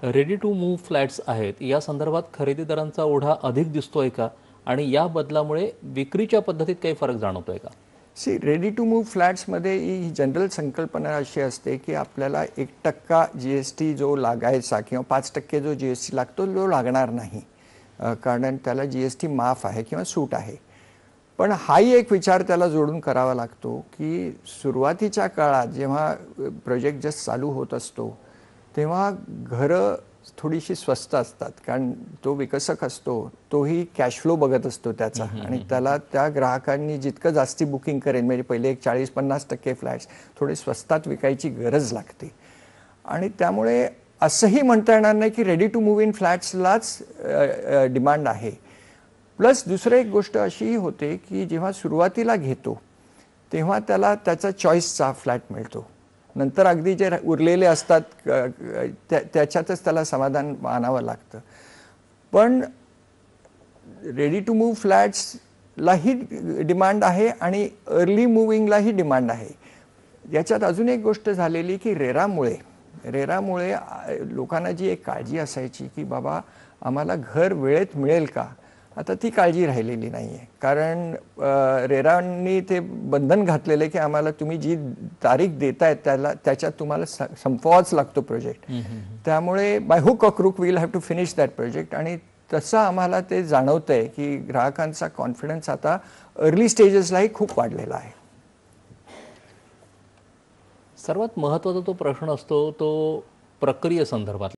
Ready to move flats आहेत या संदर्भात खरेदीदारांचा ओढा अधिक दिसतोय का आणि या बदलामुळे विक्रीच्या पद्धतीत काही फरक जाणवतोय का? रेडी टू मूव्ह फ्लॅट्समध्ये ही जनरल संकल्पना अशी असते की आपल्याला 1% GST जो लागायचा किंवा 5% जो GST लागतो तो लागणार नाही, कारण त्याला GST माफ आहे किंवा सूट आहे. पण हाही एक विचार त्याला जोडून करावा लागतो की सुरुवातीच्या काळात जेव्हा प्रोजेक्ट जस्ट चालू होत असतो तेव्हा घरं थोडीशी स्वस्त असतात, कारण तो विकसक असतो तोही कॅश फ्लो बघत असतो त्याचा, आणि त्याला त्या ग्राहकांनी जितकं जास्ती बुकिंग करेन म्हणजे पहिले एक 40-50% फ्लॅट्स थोडे स्वस्तात विकायची गरज लागते. आणि त्यामुळे असंही म्हणता येणार नाही की रेडी टू मूव्ह इन फ्लॅट्सलाच डिमांड आहे. प्लस दुसरं एक गोष्ट अशीही होते की जेव्हा सुरुवातीला घेतो तेव्हा त्याला त्याचा चॉईसचा फ्लॅट मिळतो, नंतर अगदी जे उरलेले असतात त्याच्यातच त्याला समाधान मानावं लागतं. पण रेडी टू मूव्ह फ्लॅट्सलाही डिमांड आहे आणि अर्ली मूव्हिंगलाही डिमांड आहे. याच्यात अजून एक गोष्ट झालेली की रेरामुळे लोकांना जी एक काळजी असायची की बाबा आम्हाला घर वेळेत मिळेल का, आता ती काळजी राहिलेली नाही आहे. कारण रेरांनी ते बंधन घातलेलं आहे की आम्हाला तुम्ही जी तारीख देताय त्याच्यात तुम्हाला संपवावाच लागतो प्रोजेक्ट. त्यामुळे by hook or crook we will have to finish that project. आणि तसं आम्हाला ते जाणवतंय की ग्राहकांचा कॉन्फिडन्स आता अर्ली स्टेजेसलाही खूप वाढलेला आहे. सर्वात महत्त्वाचा तो प्रश्न असतो तो प्रक्रिये संदर्भात.